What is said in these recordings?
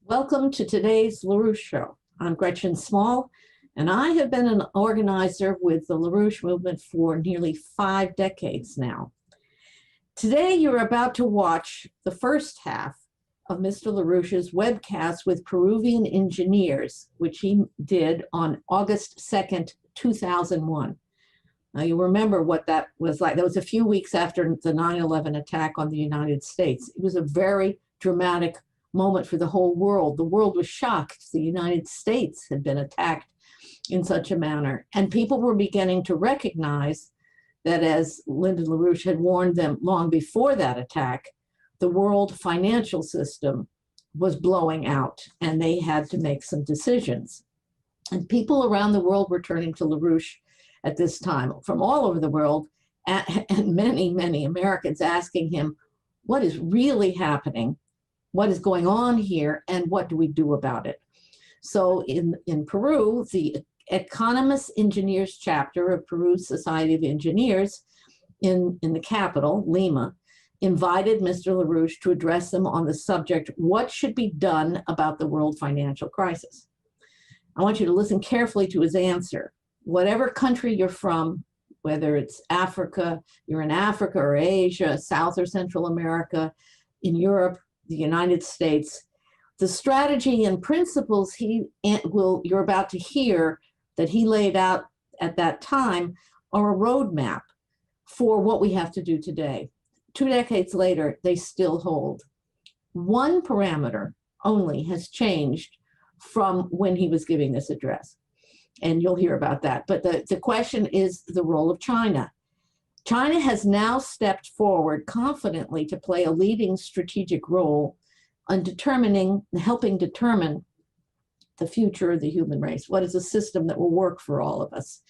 Welcome to today's LaRouche Show. I'm Gretchen Small, and I have been an organizer with the LaRouche movement for nearly 5 decades now. Today, you're about to watch the first half of Mr. LaRouche's webcast with Peruvian Engineers, which he did on August 2nd, 2001. Now, you remember what that was like. That was a few weeks after the 9/11 attack on the United States. It was a very dramatic moment for the whole world. The world was shocked. The United States had been attacked in such a manner. And people were beginning to recognize that, as Lyndon LaRouche had warned them long before that attack, the world financial system was blowing out and they had to make some decisions. And people around the world were turning to LaRouche at this time from all over the world, and many Americans asking him, what is really happening? What is going on here, and what do we do about it? So in Peru, the Economist Engineers chapter of Peru's Society of Engineers in the capital, Lima, invited Mr. LaRouche to address them on the subject, what should be done about the world financial crisis? I want you to listen carefully to his answer. Whatever country you're from, whether it's Africa, you're in Africa or Asia, South or Central America, in Europe, the United States, the strategy and principles you're about to hear that he laid out at that time are a roadmap for what we have to do today. 2 decades later, they still hold. One parameter only has changed from when he was giving this address, and you'll hear about that. But the question is the role of China. China has now stepped forward confidently to play a leading strategic role on helping determine the future of the human race. What is a system that will work for all of us?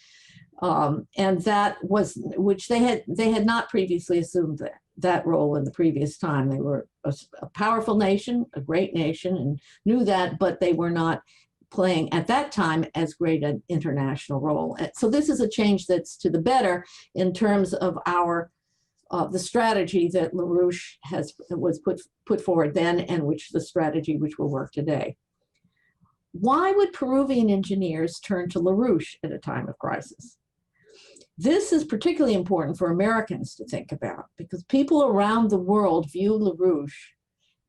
And that was, which they had not previously assumed that role in the previous time. They were a powerful nation, a great nation, and knew that, but they were not playing at that time as great an international role. So this is a change that's to the better in terms of the strategy that LaRouche was put forward then, and the strategy which will work today. Why would Peruvian engineers turn to LaRouche at a time of crisis? This is particularly important for Americans to think about, because people around the world view LaRouche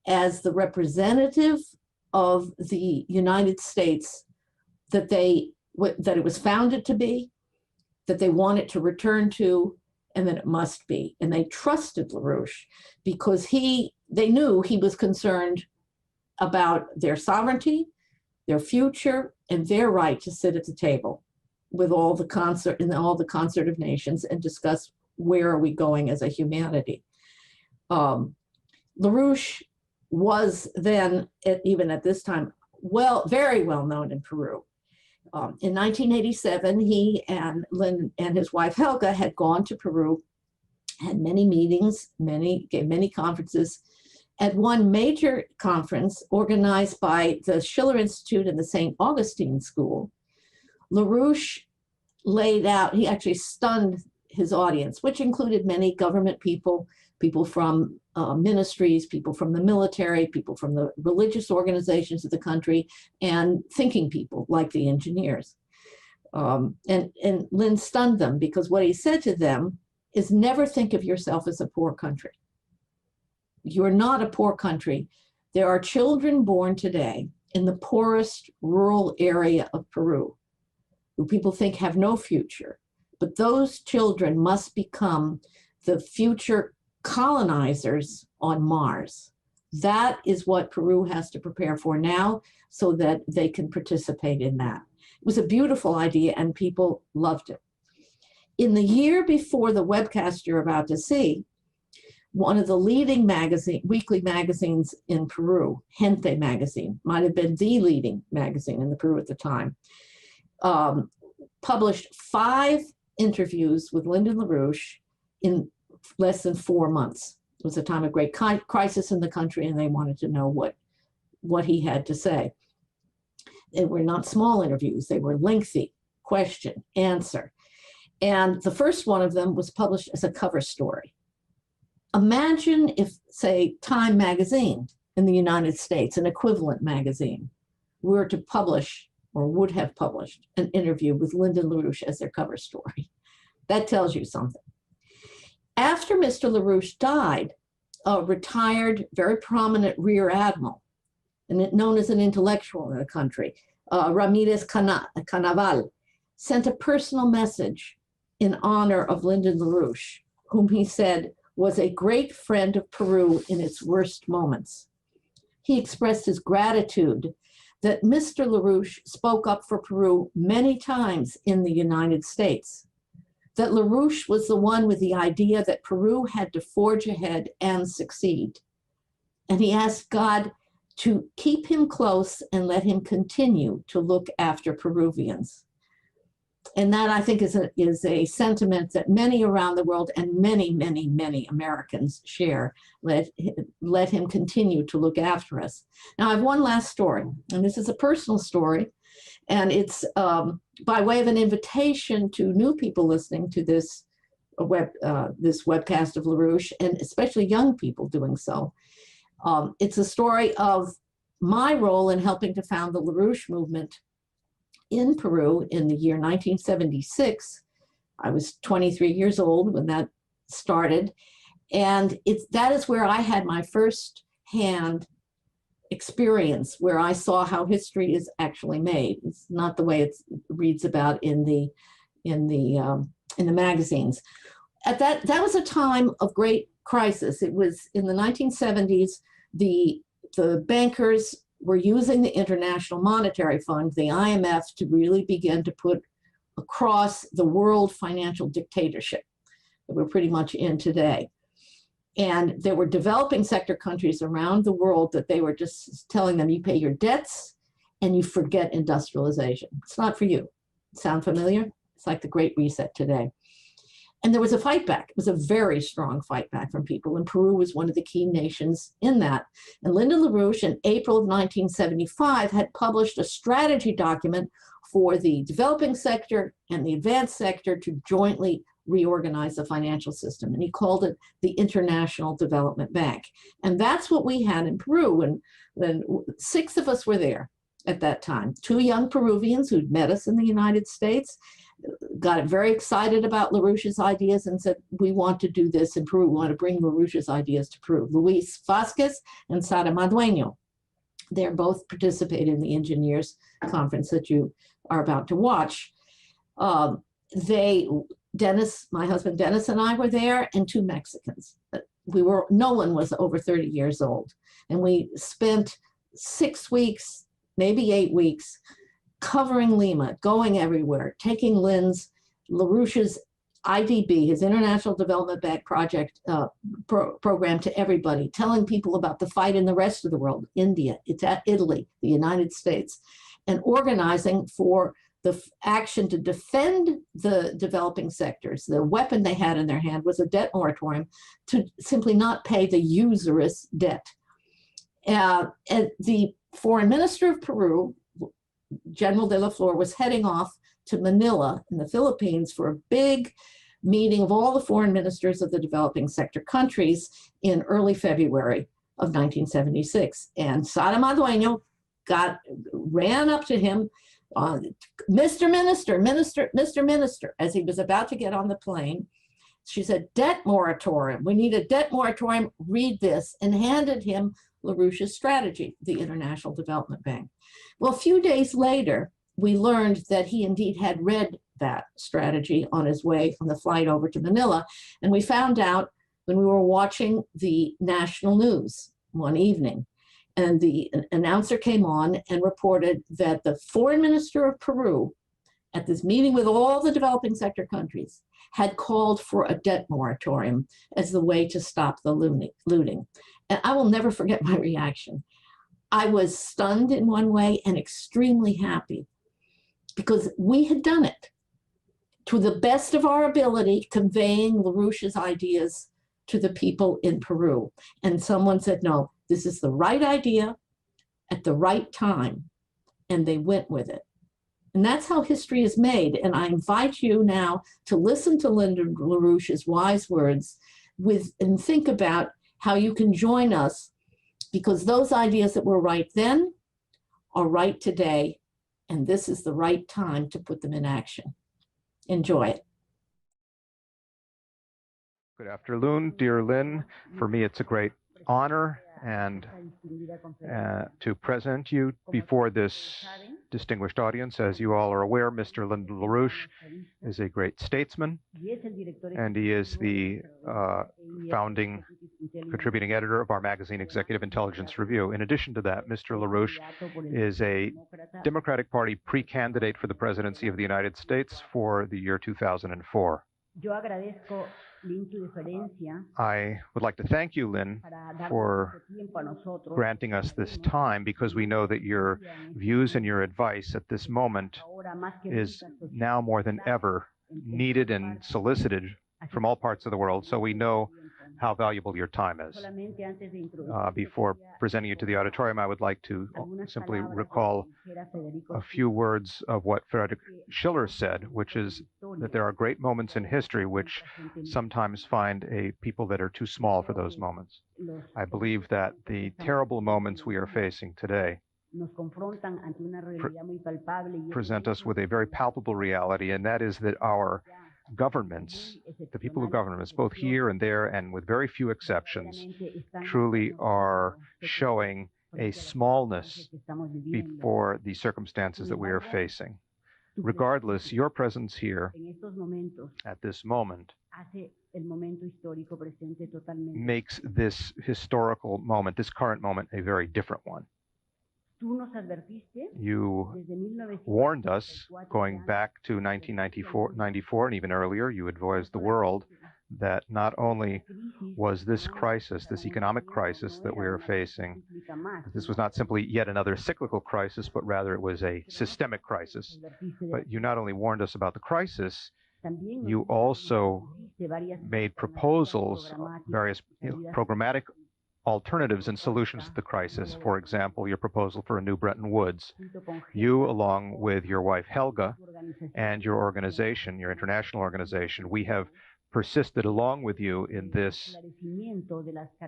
as the representative of the United States that it was founded to be, that they want it to return to, and that it must be. And they trusted LaRouche because they knew he was concerned about their sovereignty, their future, and their right to sit at the table with all the concert of nations and discuss where are we going as a humanity. LaRouche was then, even at this time, very well known in Peru. In 1987, he and his wife Helga had gone to Peru, had many meetings, gave many conferences. At one major conference organized by the Schiller Institute and the St. Augustine School, LaRouche laid out, he actually stunned his audience, which included many government people from ministries, people from the military, people from the religious organizations of the country, and thinking people like the engineers. And Lynn stunned them because what he said to them is, never think of yourself as a poor country. You're not a poor country. There are children born today in the poorest rural area of Peru who people think have no future, but those children must become the future colonizers on Mars. That is what Peru has to prepare for now so that they can participate in that. It was a beautiful idea and people loved it. In the year before the webcast you're about to see, one of the leading weekly magazines in Peru, Gente magazine, might have been the leading magazine in Peru at the time, published 5 interviews with Lyndon LaRouche in less than 4 months. It was a time of great crisis in the country, and they wanted to know what he had to say. They were not small interviews. They were lengthy, question, answer. And the first one of them was published as a cover story. Imagine if, say, Time magazine in the United States, an equivalent magazine, were to publish or would have published an interview with Lyndon LaRouche as their cover story. That tells you something. After Mr. LaRouche died, a retired, very prominent rear admiral, and known as an intellectual in the country, Ramirez Canaval, sent a personal message in honor of Lyndon LaRouche, whom he said was a great friend of Peru in its worst moments. He expressed his gratitude that Mr. LaRouche spoke up for Peru many times in the United States, that LaRouche was the one with the idea that Peru had to forge ahead and succeed. And he asked God to keep him close and let him continue to look after Peruvians. And that, I think, is a sentiment that many around the world and many, many, many Americans share. Let him continue to look after us. Now, I have one last story, and this is a personal story, and it's by way of an invitation to new people listening to this webcast of LaRouche, and especially young people doing so. It's a story of my role in helping to found the LaRouche movement in Peru in the year 1976. I was 23 years old when that started. And that is where I had my first-hand experience, where I saw how history is actually made. It's not the way it reads about in the magazines. That was a time of great crisis. It was in the 1970s, the bankers were using the International Monetary Fund, the IMF, to really begin to put across the world financial dictatorship that we're pretty much in today. And there were developing sector countries around the world that they were just telling them, you pay your debts and you forget industrialization. It's not for you. Sound familiar? It's like the Great Reset today. And there was a fight back. It was a very strong fight back from people, and Peru was one of the key nations in that. And Lyndon LaRouche in April of 1975 had published a strategy document for the developing sector and the advanced sector to jointly reorganize the financial system. And he called it the International Development Bank. And that's what we had in Peru. And when 6 of us were there at that time, 2 young Peruvians who'd met us in the United States, got very excited about LaRouche's ideas and said, we want to do this in Peru. We want to bring LaRouche's ideas to Peru. Luis Vasquez and Sara Madueño. They're both participated in the Engineers conference that you are about to watch. Dennis, my husband Dennis, and I were there, and 2 Mexicans. No one was over 30 years old. And we spent 6 weeks, maybe 8 weeks, covering Lima, going everywhere, taking LaRouche's IDB, his International Development Bank project program, to everybody, telling people about the fight in the rest of the world, India, Italy, the United States, and organizing for the action to defend the developing sectors. The weapon they had in their hand was a debt moratorium to simply not pay the usurious debt. And the foreign minister of Peru, General de la Flor, was heading off to Manila in the Philippines for a big meeting of all the foreign ministers of the developing sector countries in early February of 1976. And Sara Madueño ran up to him, Mr. Minister, as he was about to get on the plane. She said, debt moratorium, we need a debt moratorium, read this, and handed him LaRouche's strategy, the International Development Bank. Well, a few days later, we learned that he indeed had read that strategy on his way on the flight over to Manila. And we found out when we were watching the national news one evening, and the announcer came on and reported that the foreign minister of Peru, at this meeting with all the developing sector countries, had called for a debt moratorium as the way to stop the looting. And I will never forget my reaction. I was stunned in one way and extremely happy, because we had done it to the best of our ability, conveying LaRouche's ideas to the people in Peru. And someone said, no, this is the right idea at the right time. And they went with it. And that's how history is made. And I invite you now to listen to Lyndon LaRouche's wise words and think about how you can join us because those ideas that were right then are right today, and this is the right time to put them in action. Enjoy it. Good afternoon, dear Lynn. For me, it's a great honor and to present you before this distinguished audience. As you all are aware, Mr. Lyndon LaRouche is a great statesman, and he is the founding contributing editor of our magazine, Executive Intelligence Review. In addition to that, Mr. LaRouche is a Democratic Party pre-candidate for the presidency of the United States for the year 2004. I would like to thank you, Lynn, for granting us this time, because we know that your views and your advice at this moment is now more than ever needed and solicited from all parts of the world. So we know how valuable your time is. Before presenting you to the auditorium, I would like to simply recall a few words of what Friedrich Schiller said, which is that there are great moments in history which sometimes find a people that are too small for those moments. I believe that the terrible moments we are facing today present us with a very palpable reality, and that is that our governments, the people who govern us, both here and there, and with very few exceptions, truly are showing a smallness before the circumstances that we are facing. Regardless, your presence here at this moment makes this historical moment, this current moment, a very different one. You warned us going back to 1994 and even earlier. You advised the world that not only was this crisis, this economic crisis that we are facing, this was not simply yet another cyclical crisis, but rather it was a systemic crisis. But you not only warned us about the crisis, you also made proposals, various programmatic alternatives and solutions to the crisis. For example, your proposal for a new Bretton Woods. You, along with your wife Helga and your organization, your international organization, we have persisted along with you in this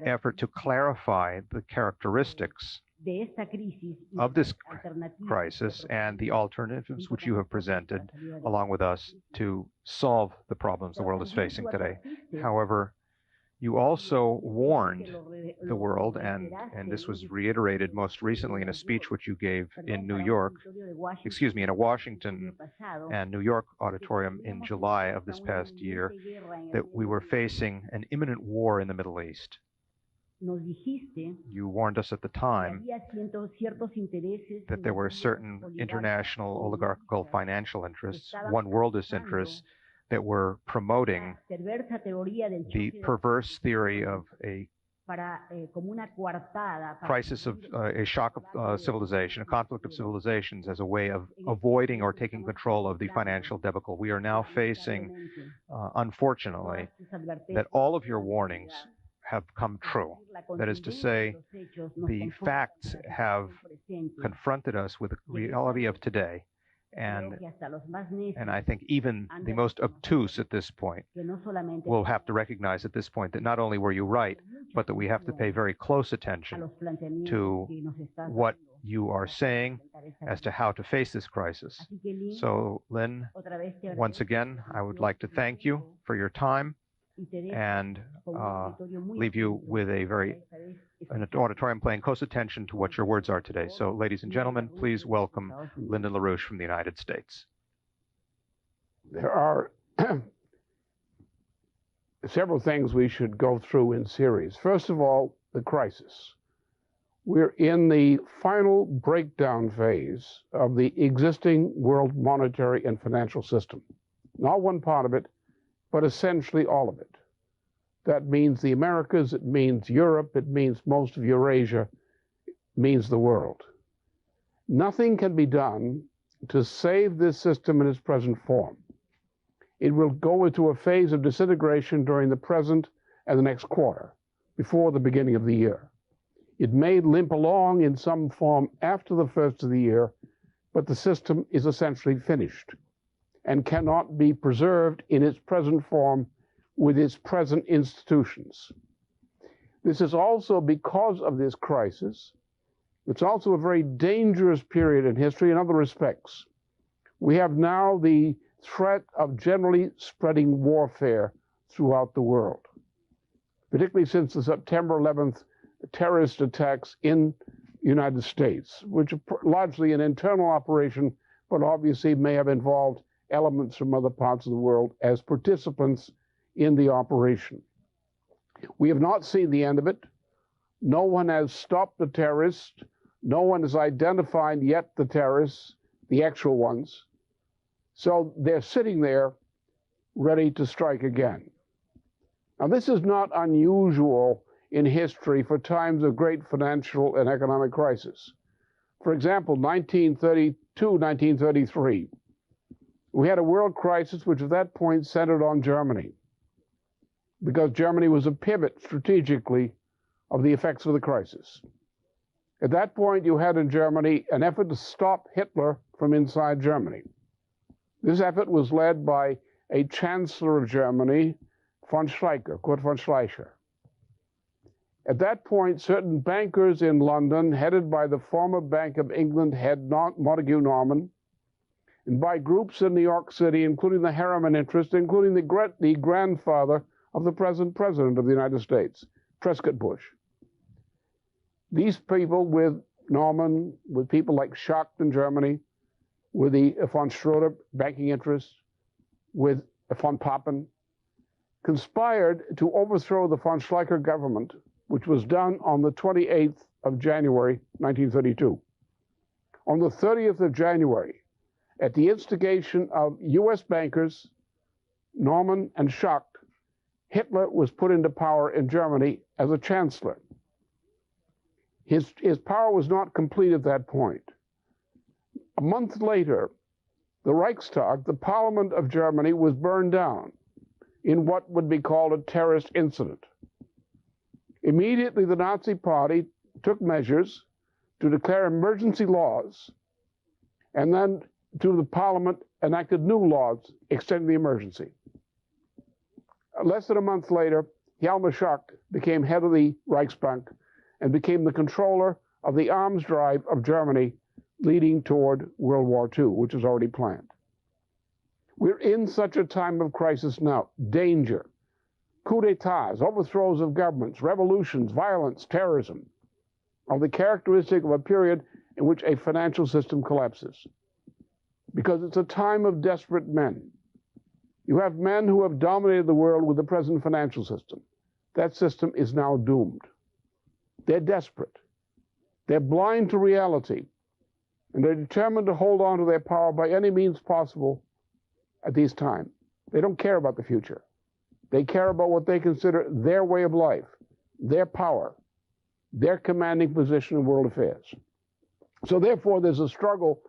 effort to clarify the characteristics of this crisis and the alternatives which you have presented along with us to solve the problems the world is facing today. However, you also warned the world, and this was reiterated most recently in a speech which you gave in New York, in a Washington and New York auditorium in July of this past year, that we were facing an imminent war in the Middle East. You warned us at the time that there were certain international oligarchical financial interests, one worldist interests, that were promoting the perverse theory of a crisis of a shock of civilization, a conflict of civilizations, as a way of avoiding or taking control of the financial debacle. We are now facing, unfortunately, that all of your warnings have come true. That is to say, the facts have confronted us with the reality of today. And I think even the most obtuse at this point will have to recognize at this point that not only were you right, but that we have to pay very close attention to what you are saying as to how to face this crisis. So, Lynn, once again, I would like to thank you for your time and leave you with an auditorium paying close attention to what your words are today. So, ladies and gentlemen, please welcome Lyndon LaRouche from the United States. There are several things we should go through in series. First of all, the crisis. We're in the final breakdown phase of the existing world monetary and financial system. Not one part of it, but essentially all of it. That means the Americas, it means Europe, it means most of Eurasia, it means the world. Nothing can be done to save this system in its present form. It will go into a phase of disintegration during the present and the next quarter, before the beginning of the year. It may limp along in some form after the first of the year, but the system is essentially finished and cannot be preserved in its present form with its present institutions. This is also because of this crisis. It's also a very dangerous period in history in other respects. We have now the threat of generally spreading warfare throughout the world, particularly since the September 11th terrorist attacks in the United States, which are largely an internal operation, but obviously may have involved elements from other parts of the world as participants in the operation. We have not seen the end of it. No one has stopped the terrorists. No one has identified yet the terrorists, the actual ones. So they're sitting there ready to strike again. Now, this is not unusual in history for times of great financial and economic crisis. For example, 1932, 1933, we had a world crisis which at that point centered on Germany, because Germany was a pivot strategically of the effects of the crisis. At that point, you had in Germany an effort to stop Hitler from inside Germany. This effort was led by a chancellor of Germany, von Schleicher, Kurt von Schleicher. At that point, certain bankers in London, headed by the former Bank of England head Montague Norman, and by groups in New York City, including the Harriman interest, including the grandfather of the present president of the United States, Prescott Bush. These people with Norman, with people like Schacht in Germany, with the von Schroeder banking interests, with von Papen, conspired to overthrow the von Schleicher government, which was done on the 28th of January, 1932. On the 30th of January, at the instigation of US bankers, Norman and Schacht, Hitler was put into power in Germany as a chancellor. His power was not complete at that point. A month later, the Reichstag, the parliament of Germany, was burned down in what would be called a terrorist incident. Immediately, the Nazi Party took measures to declare emergency laws, and then through the parliament enacted new laws extending the emergency. Less than a month later, Hjalmar Schacht became head of the Reichsbank and became the controller of the arms drive of Germany leading toward World War II, which was already planned. We're in such a time of crisis now. Danger, coups d'etats, overthrows of governments, revolutions, violence, terrorism are the characteristic of a period in which a financial system collapses. Because it's a time of desperate men. You have men who have dominated the world with the present financial system. That system is now doomed. They're desperate. They're blind to reality. And they're determined to hold on to their power by any means possible at this time. They don't care about the future. They care about what they consider their way of life, their power, their commanding position in world affairs. So therefore, there's a struggle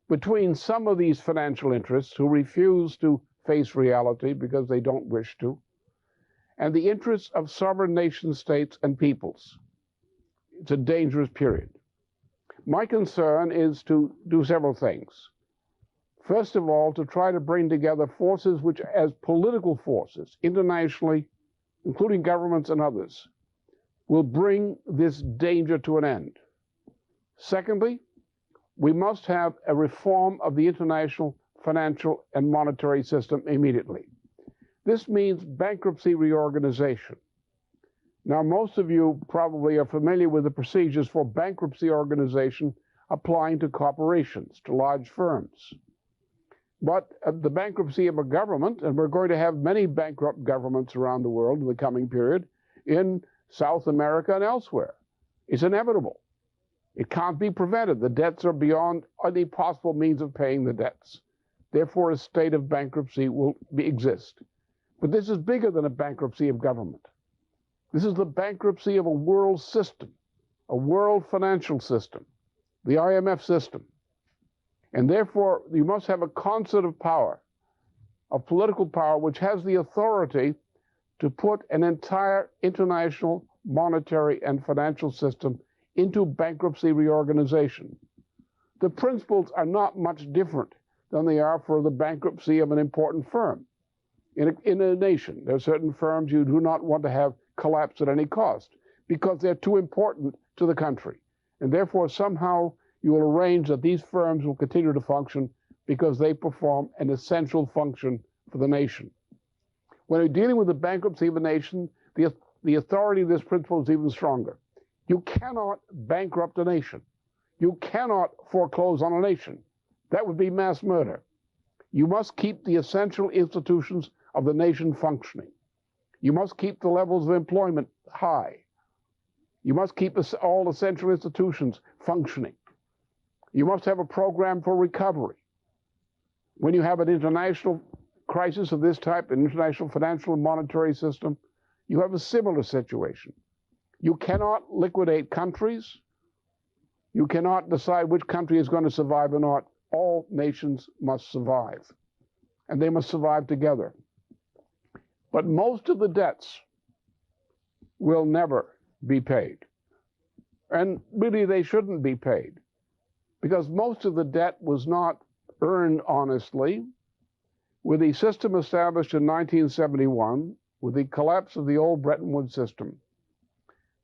between some of these financial interests who refuse to face reality because they don't wish to, and the interests of sovereign nation states and peoples. It's a dangerous period. My concern is to do several things. First of all, to try to bring together forces which, as political forces, internationally, including governments and others, will bring this danger to an end. Secondly, we must have a reform of the international financial and monetary system immediately. This means bankruptcy reorganization. Now, most of you probably are familiar with the procedures for bankruptcy organization applying to corporations, to large firms. But the bankruptcy of a government, and we're going to have many bankrupt governments around the world in the coming period, in South America and elsewhere, is inevitable. It can't be prevented. The debts are beyond any possible means of paying the debts. Therefore, a state of bankruptcy will exist. But this is bigger than a bankruptcy of government. This is the bankruptcy of a world system, a world financial system, the IMF system. And therefore, you must have a concert of power, of political power, which has the authority to put an entire international monetary and financial system into bankruptcy reorganization. The principles are not much different than they are for the bankruptcy of an important firm. In a nation, there are certain firms you do not want to have collapse at any cost, because they're too important to the country. And therefore, somehow you will arrange that these firms will continue to function because they perform an essential function for the nation. When you're dealing with the bankruptcy of a nation, the authority of this principle is even stronger. You cannot bankrupt a nation. You cannot foreclose on a nation. That would be mass murder. You must keep the essential institutions of the nation functioning. You must keep the levels of employment high. You must keep all essential institutions functioning. You must have a program for recovery. When you have an international crisis of this type, an international financial and monetary system, you have a similar situation. You cannot liquidate countries. You cannot decide which country is going to survive or not. All nations must survive, and they must survive together. But most of the debts will never be paid. And really, they shouldn't be paid, because most of the debt was not earned honestly. With the system established in 1971, with the collapse of the old Bretton Woods system,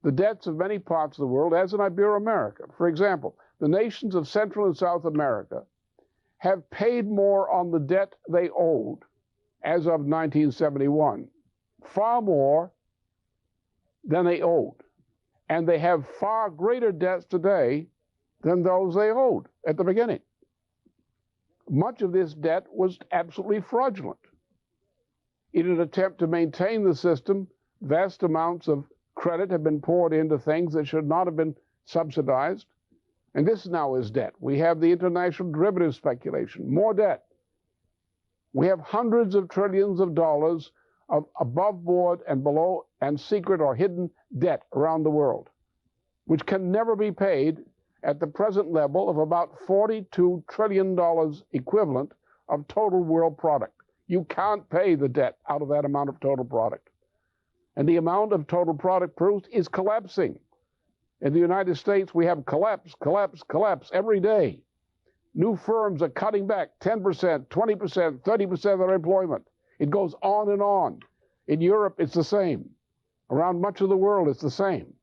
the debts of many parts of the world, as in Ibero-America, for example, the nations of Central and South America have paid more on the debt they owed as of 1971, far more than they owed. And they have far greater debts today than those they owed at the beginning. Much of this debt was absolutely fraudulent. In an attempt to maintain the system, vast amounts of credit have been poured into things that should not have been subsidized. And this now is debt. We have the international derivative speculation, more debt. We have hundreds of trillions of dollars of above board and below and secret or hidden debt around the world, which can never be paid at the present level of about $42 trillion equivalent of total world product. You can't pay the debt out of that amount of total product. And the amount of total product produced is collapsing. In the United States, we have collapse every day. New firms are cutting back 10%, 20%, 30% of their employment. It goes on and on. In Europe, it's the same. Around much of the world, it's the same.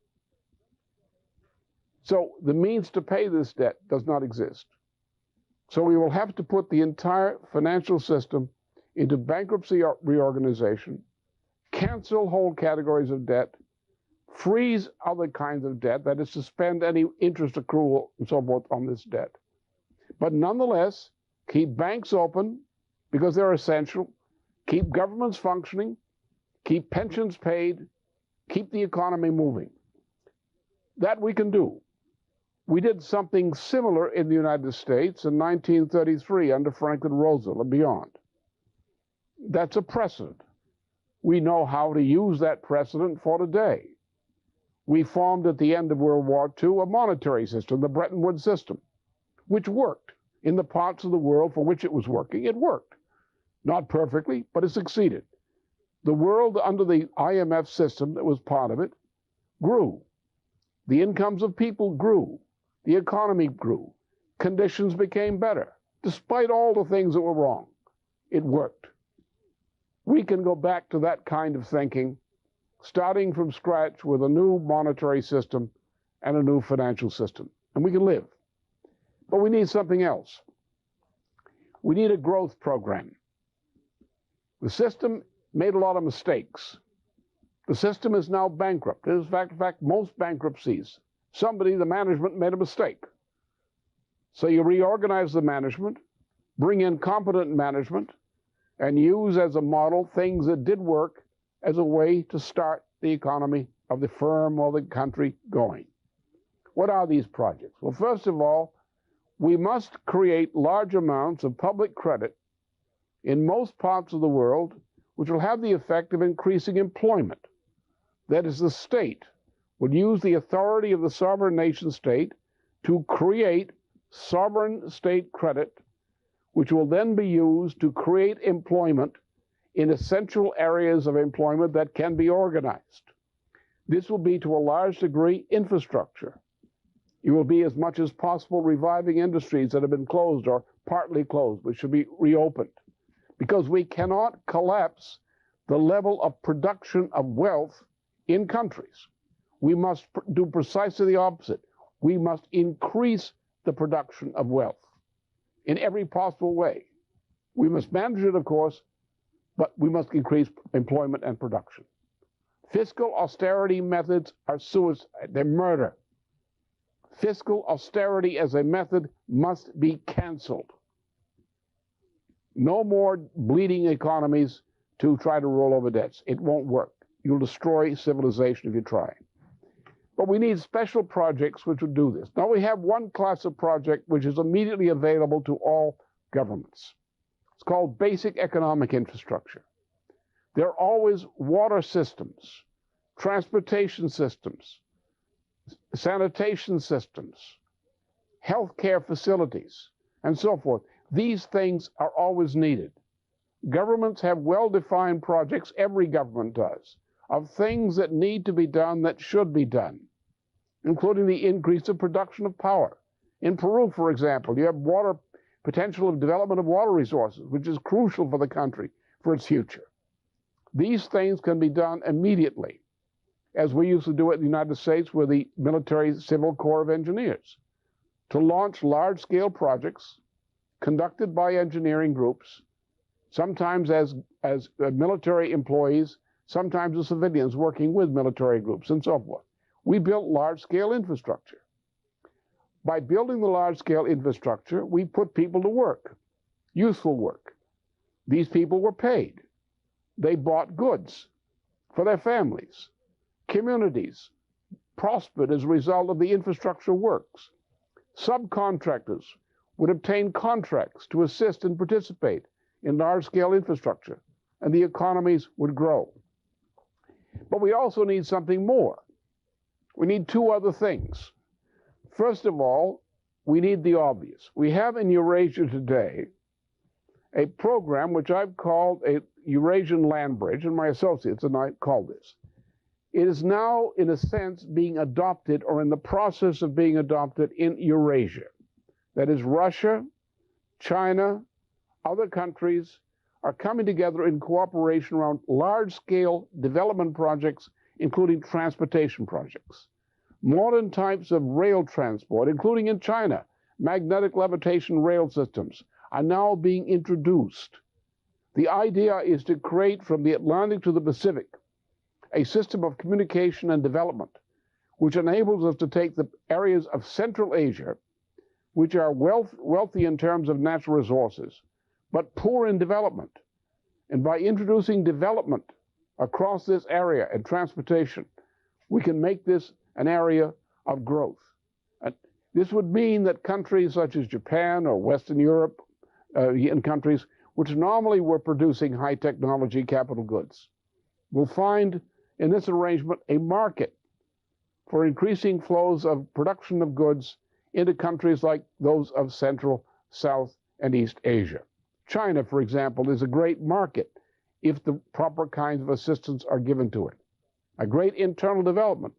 So the means to pay this debt does not exist. So we will have to put the entire financial system into bankruptcy reorganization, cancel whole categories of debt, freeze other kinds of debt, that is, suspend any interest accrual and so forth on this debt. But nonetheless, keep banks open because they're essential, keep governments functioning, keep pensions paid, keep the economy moving. That we can do. We did something similar in the United States in 1933 under Franklin Roosevelt and beyond. That's a precedent. We know how to use that precedent for today. We formed at the end of World War II a monetary system, the Bretton Woods system, which worked in the parts of the world for which it was working. It worked. Not perfectly, but it succeeded. The world under the IMF system that was part of it grew. The incomes of people grew. The economy grew. Conditions became better, despite all the things that were wrong. It worked. We can go back to that kind of thinking, starting from scratch with a new monetary system and a new financial system. And we can live. But we need something else. We need a growth program. The system made a lot of mistakes. The system is now bankrupt. In fact, most bankruptcies, the management made a mistake. So you reorganize the management, bring in competent management, and use as a model things that did work as a way to start the economy of the firm or the country going. What are these projects? Well, first of all, we must create large amounts of public credit in most parts of the world, which will have the effect of increasing employment. That is, the state will use the authority of the sovereign nation state to create sovereign state credit, which will then be used to create employment in essential areas of employment that can be organized. This will be, to a large degree, infrastructure. It will be, as much as possible, reviving industries that have been closed or partly closed, which should be reopened. Because we cannot collapse the level of production of wealth in countries. We must do precisely the opposite. We must increase the production of wealth in every possible way. We must manage it, of course, but we must increase employment and production. Fiscal austerity methods are suicide. They're murder. Fiscal austerity as a method must be canceled. No more bleeding economies to try to roll over debts. It won't work. You'll destroy civilization if you try. But we need special projects which will do this. Now we have one class of project which is immediately available to all governments. It's called basic economic infrastructure. There are always water systems, transportation systems, sanitation systems, healthcare facilities, and so forth. These things are always needed. Governments have well-defined projects, every government does, of things that need to be done that should be done, including the increase of production of power. In Peru, for example, you have potential of development of water resources, which is crucial for the country, for its future. These things can be done immediately, as we used to do it in the United States with the military civil corps of engineers, to launch large-scale projects conducted by engineering groups, sometimes as military employees, sometimes as civilians working with military groups, and so forth. We built large-scale infrastructure. By building the large-scale infrastructure, we put people to work, useful work. These people were paid. They bought goods for their families. Communities prospered as a result of the infrastructure works. Subcontractors would obtain contracts to assist and participate in large-scale infrastructure, and the economies would grow. But we also need something more. We need two other things. First of all, we need the obvious. We have in Eurasia today a program which I've called a Eurasian land bridge, and my associates and I call this. It is now, in a sense, being adopted or in the process of being adopted in Eurasia. That is, Russia, China, other countries are coming together in cooperation around large-scale development projects, including transportation projects. Modern types of rail transport, including in China, magnetic levitation rail systems, are now being introduced. The idea is to create from the Atlantic to the Pacific a system of communication and development which enables us to take the areas of Central Asia, which are wealthy in terms of natural resources, but poor in development. And by introducing development across this area and transportation, we can make this an area of growth. And this would mean that countries such as Japan or Western Europe, and countries which normally were producing high technology capital goods, will find in this arrangement a market for increasing flows of production of goods into countries like those of Central, South, and East Asia. China, for example, is a great market if the proper kinds of assistance are given to it. A great internal development.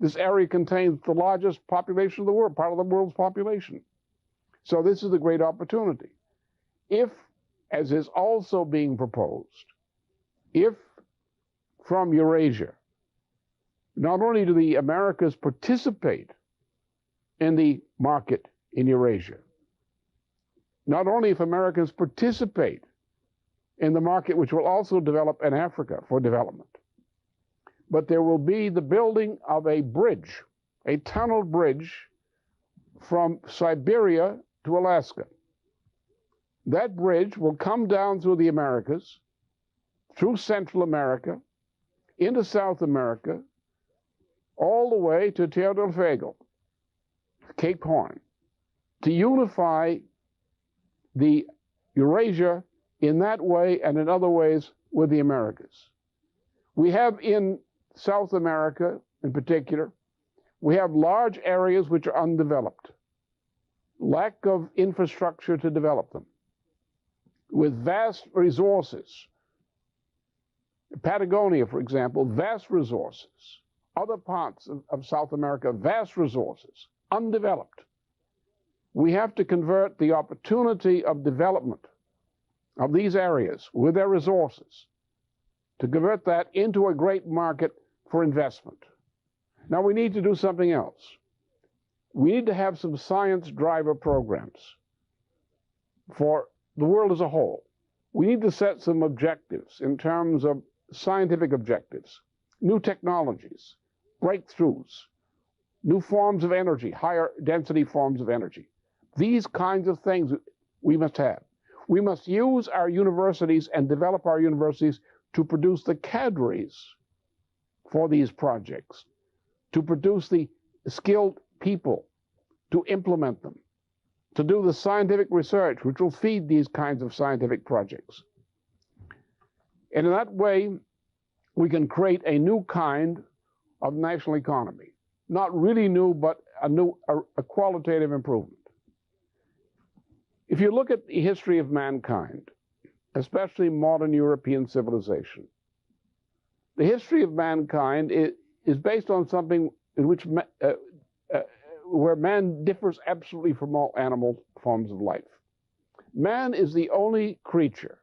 This area contains the largest population of the world, part of the world's population. So this is a great opportunity. If, as is also being proposed, if from Eurasia, not only do the Americas participate in the market in Eurasia, not only if Americans participate in the market which will also develop in Africa for development, but there will be the building of a bridge, a tunnel bridge from Siberia to Alaska. That bridge will come down through the Americas, through Central America, into South America, all the way to Tierra del Fuego, Cape Horn, to unify the Eurasia in that way and in other ways with the Americas. We have in South America, in particular, we have large areas which are undeveloped, lack of infrastructure to develop them, with vast resources. Patagonia, for example, vast resources. Other parts of South America, vast resources, undeveloped. We have to convert the opportunity of development of these areas with their resources, to convert that into a great market for investment. Now we need to do something else. We need to have some science driver programs for the world as a whole. We need to set some objectives in terms of scientific objectives, new technologies, breakthroughs, new forms of energy, higher density forms of energy. These kinds of things we must have. We must use our universities and develop our universities to produce the cadres for these projects, to produce the skilled people to implement them, to do the scientific research which will feed these kinds of scientific projects. And in that way, we can create a new kind of national economy. Not really new, but a qualitative improvement. If you look at the history of mankind, especially modern European civilization, the history of mankind is based on something in which where man differs absolutely from all animal forms of life. Man is the only creature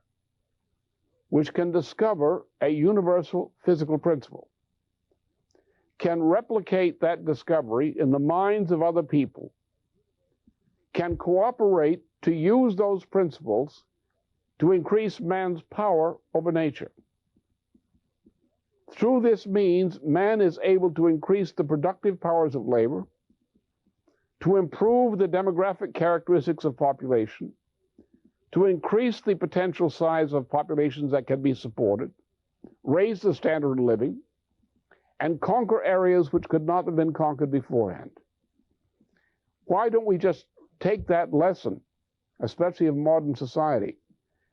which can discover a universal physical principle, can replicate that discovery in the minds of other people, can cooperate to use those principles to increase man's power over nature. Through this means, man is able to increase the productive powers of labor, to improve the demographic characteristics of population, to increase the potential size of populations that can be supported, raise the standard of living, and conquer areas which could not have been conquered beforehand. Why don't we just take that lesson, especially of modern society,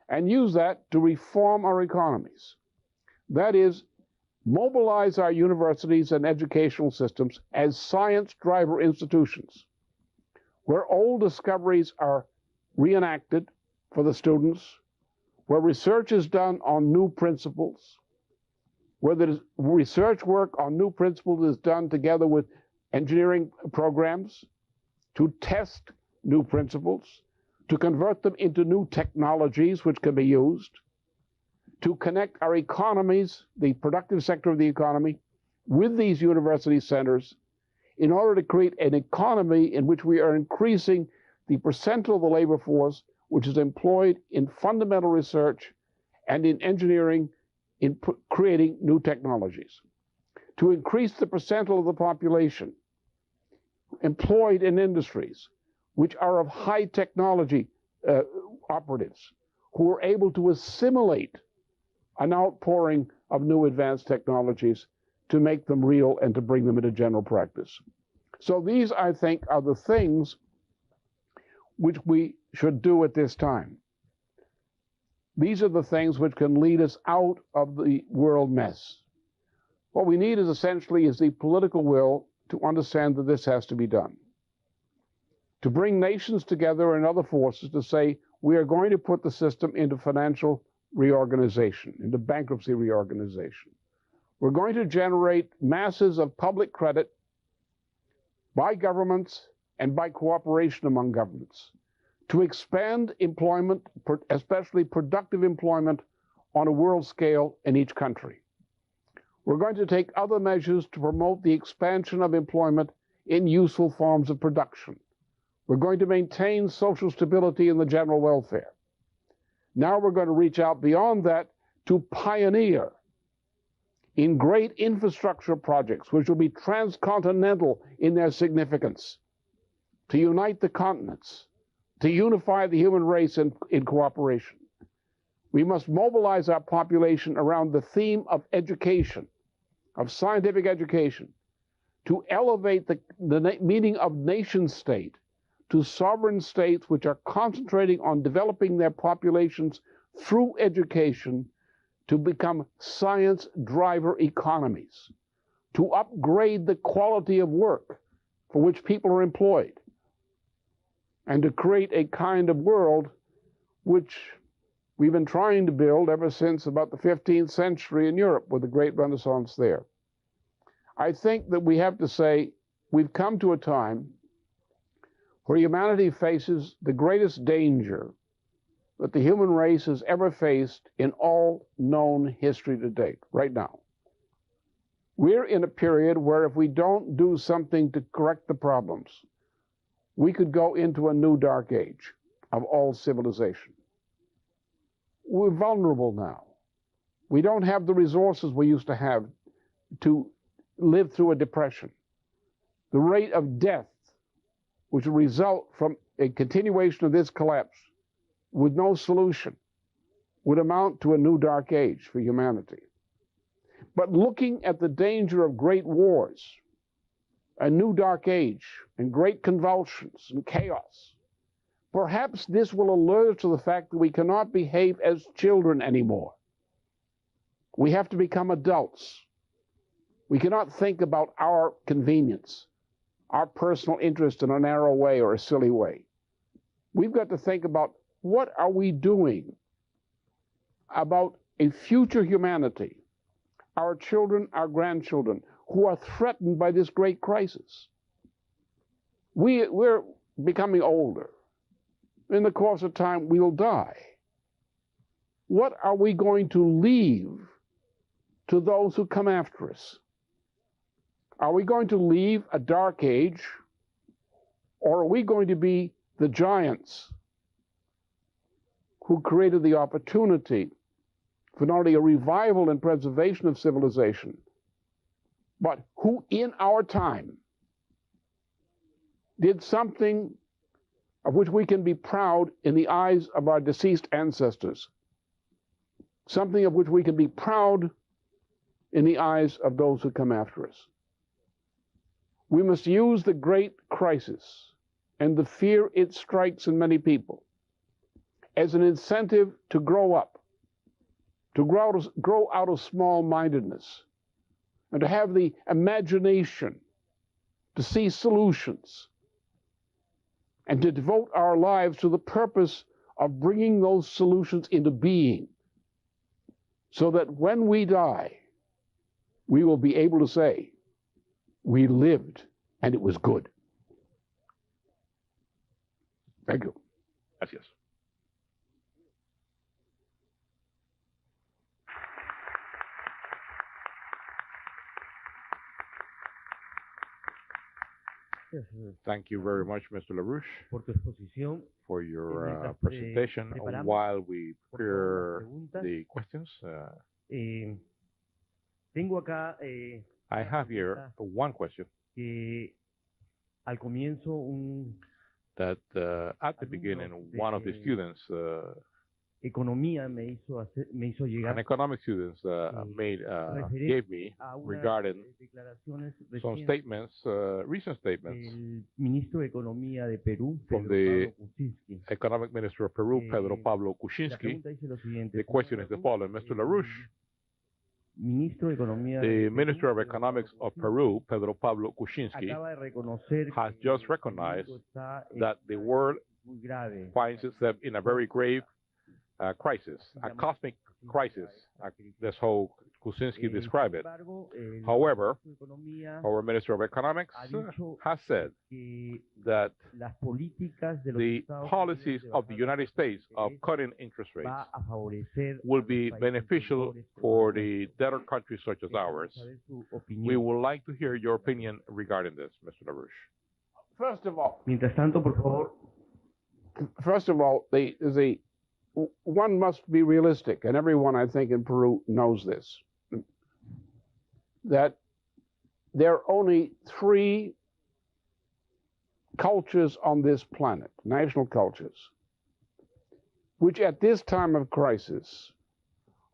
and use that to reform our economies? That is, mobilize our universities and educational systems as science driver institutions, where old discoveries are reenacted for the students, where research is done on new principles, where the research work on new principles is done together with engineering programs to test new principles, to convert them into new technologies which can be used, to connect our economies, the productive sector of the economy, with these university centers in order to create an economy in which we are increasing the percentile of the labor force which is employed in fundamental research and in engineering, in creating new technologies. To increase the percentile of the population employed in industries which are of high technology operatives, who are able to assimilate an outpouring of new advanced technologies to make them real and to bring them into general practice. So these, I think, are the things which we should do at this time. These are the things which can lead us out of the world mess. What we need is essentially the political will to understand that this has to be done. To bring nations together and other forces to say, we are going to put the system into financial reorganization, into bankruptcy reorganization. We're going to generate masses of public credit by governments and by cooperation among governments to expand employment, especially productive employment, on a world scale in each country. We're going to take other measures to promote the expansion of employment in useful forms of production. We're going to maintain social stability and the general welfare. Now we're going to reach out beyond that to pioneer in great infrastructure projects, which will be transcontinental in their significance, to unite the continents, to unify the human race in cooperation. We must mobilize our population around the theme of education, of scientific education, to elevate the meaning of nation state to sovereign states which are concentrating on developing their populations through education to become science driver economies, to upgrade the quality of work for which people are employed, and to create a kind of world which we've been trying to build ever since about the 15th century in Europe, with the great Renaissance there. I think that we have to say we've come to a time where humanity faces the greatest danger that the human race has ever faced in all known history to date, right now. We're in a period where if we don't do something to correct the problems, we could go into a new dark age of all civilization. We're vulnerable now. We don't have the resources we used to have to live through a depression. The rate of death, which will result from a continuation of this collapse with no solution, would amount to a new dark age for humanity. But looking at the danger of great wars, a new dark age, and great convulsions and chaos, perhaps this will alert us to the fact that we cannot behave as children anymore. We have to become adults. We cannot think about our convenience, our personal interest in a narrow way or a silly way. We've got to think about what are we doing about a future humanity, our children, our grandchildren, who are threatened by this great crisis. We're becoming older. In the course of time, we'll die. What are we going to leave to those who come after us? Are we going to leave a dark age, or are we going to be the giants who created the opportunity for not only a revival and preservation of civilization, but who in our time did something of which we can be proud in the eyes of our deceased ancestors, something of which we can be proud in the eyes of those who come after us. We must use the great crisis and the fear it strikes in many people as an incentive to grow up, to grow out of small-mindedness, and to have the imagination to see solutions, and to devote our lives to the purpose of bringing those solutions into being, so that when we die, we will be able to say, we lived and it was good. Thank you. Gracias. Thank you very much, Mr. LaRouche, for your presentation. While we prepare the questions, I have here one question that at the beginning, one of the students, an economic student, gave me regarding some statements, recent statements from the economic minister of Peru, Pedro Pablo Kuczynski. The question is the following: Mr. LaRouche, the Minister of Economics of Peru, Pedro Pablo Kuczynski, has just recognized that the world finds itself in a very grave crisis, a cosmic crisis, that's how Kuczynski described it. However, our Minister of Economics has said that the policies of the United States of cutting interest rates will be beneficial for the debtor countries such as ours. We would like to hear your opinion regarding this, Mr. LaRouche. First of all, one must be realistic, and everyone, I think, in Peru knows this, that there are only 3 cultures on this planet, national cultures, which at this time of crisis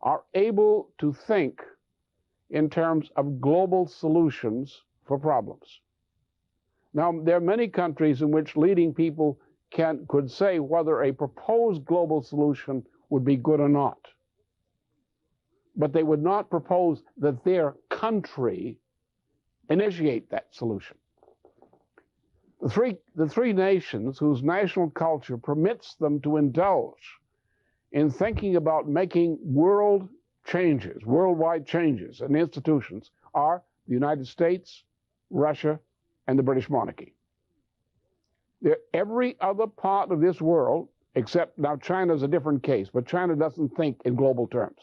are able to think in terms of global solutions for problems. Now, there are many countries in which leading people could say whether a proposed global solution would be good or not. But they would not propose that their country initiate that solution. The three nations whose national culture permits them to indulge in thinking about making worldwide changes in institutions are the United States, Russia, and the British monarchy. Every other part of this world, except now China's a different case, but China doesn't think in global terms.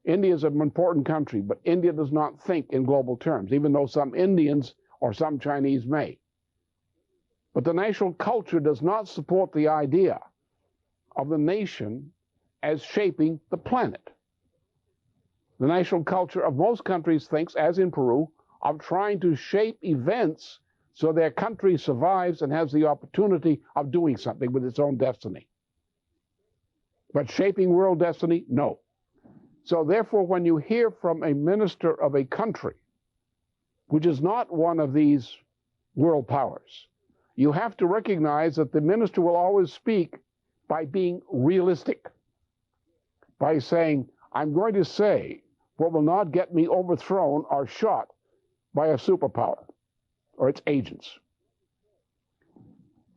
India is an important country, but India does not think in global terms, even though some Indians or some Chinese may. But the national culture does not support the idea of the nation as shaping the planet. The national culture of most countries thinks, as in Peru, of trying to shape events so their country survives and has the opportunity of doing something with its own destiny. But shaping world destiny, no. So therefore, when you hear from a minister of a country, which is not one of these world powers, you have to recognize that the minister will always speak by being realistic, by saying, I'm going to say what will not get me overthrown or shot by a superpower or its agents.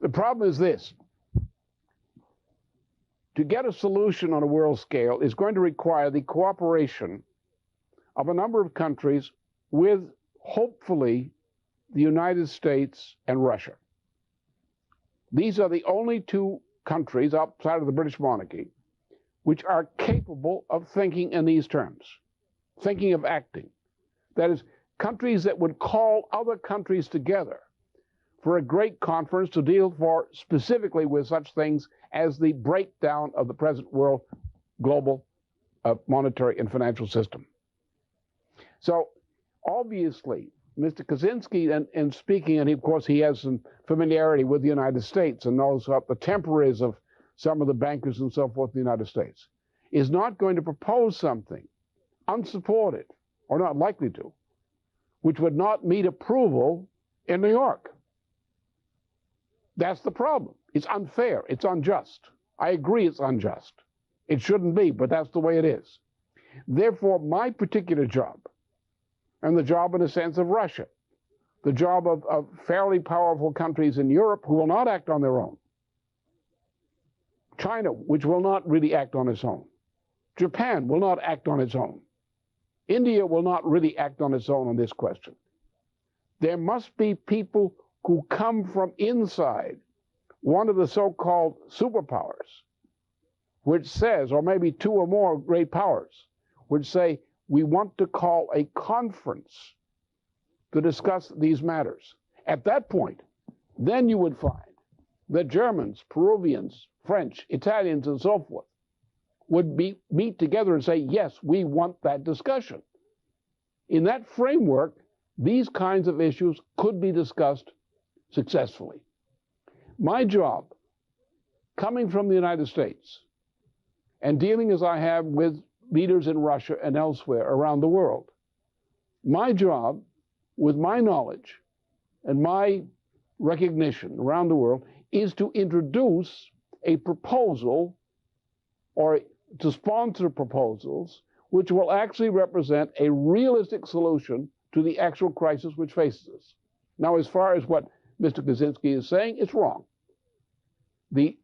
The problem is this. To get a solution on a world scale is going to require the cooperation of a number of countries with, hopefully, the United States and Russia. These are the only two countries outside of the British monarchy which are capable of thinking in these terms, thinking of acting. That is, countries that would call other countries together for a great conference to deal specifically with such things as the breakdown of the present world global monetary and financial system. So obviously, Mr. Kaczynski, in speaking, and of course he has some familiarity with the United States and knows what the temper is of some of the bankers and so forth in the United States, is not going to propose something unsupported, or not likely to, which would not meet approval in New York. That's the problem. It's unfair. It's unjust. I agree it's unjust. It shouldn't be, but that's the way it is. Therefore, my particular job, and the job in a sense of Russia, the job of fairly powerful countries in Europe who will not act on their own, China, which will not really act on its own, Japan will not act on its own, India will not really act on its own on this question. There must be people who come from inside one of the so-called superpowers, which says, or maybe two or more great powers, which say, we want to call a conference to discuss these matters. At that point, then you would find that Germans, Peruvians, French, Italians, and so forth would meet together and say, yes, we want that discussion. In that framework, these kinds of issues could be discussed successfully. My job, coming from the United States and dealing as I have with leaders in Russia and elsewhere around the world, my job, with my knowledge and my recognition around the world, is to introduce a proposal or to sponsor proposals which will actually represent a realistic solution to the actual crisis which faces us. Now, as far as what Mr. Kaczynski is saying, it's wrong. The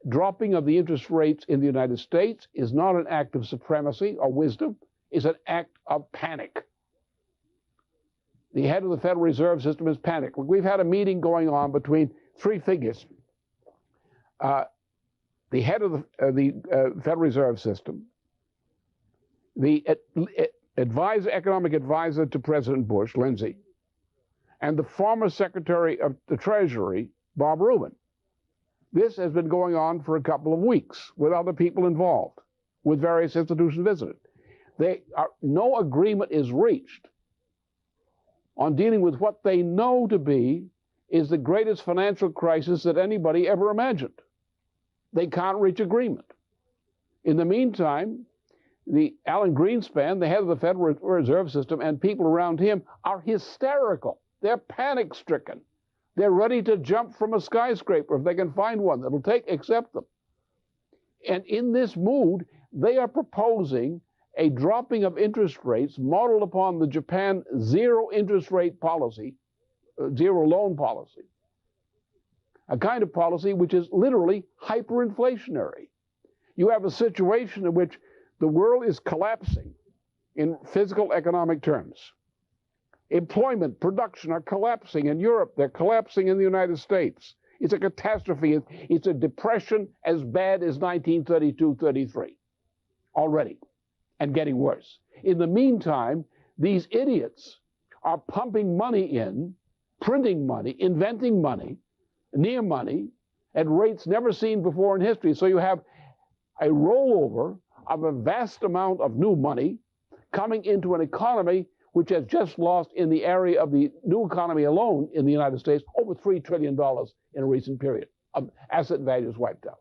dropping of the interest rates in the United States is not an act of supremacy or wisdom. It's an act of panic. The head of the Federal Reserve System is panicked. We've had a meeting going on between three figures. The head of the Federal Reserve System, the economic advisor to President Bush, Lindsay, and the former Secretary of the Treasury, Bob Rubin. This has been going on for a couple of weeks with other people involved, with various institutions visited. No agreement is reached on dealing with what they know to be is the greatest financial crisis that anybody ever imagined. They can't reach agreement. In the meantime, Alan Greenspan, the head of the Federal Reserve System, and people around him are hysterical. They're panic-stricken. They're ready to jump from a skyscraper if they can find one that'll accept them. And in this mood, they are proposing a dropping of interest rates modeled upon the Japan zero interest rate policy, zero loan policy, a kind of policy which is literally hyperinflationary. You have a situation in which the world is collapsing in physical economic terms. Employment, production are collapsing in Europe. They're collapsing in the United States. It's a catastrophe. It's a depression as bad as 1932-33 already. and getting worse. In the meantime, these idiots are pumping money in, printing money, inventing money, near money, at rates never seen before in history. So you have a rollover of a vast amount of new money coming into an economy which has just lost, in the area of the new economy alone in the United States, over $3 trillion in a recent period of asset values wiped out.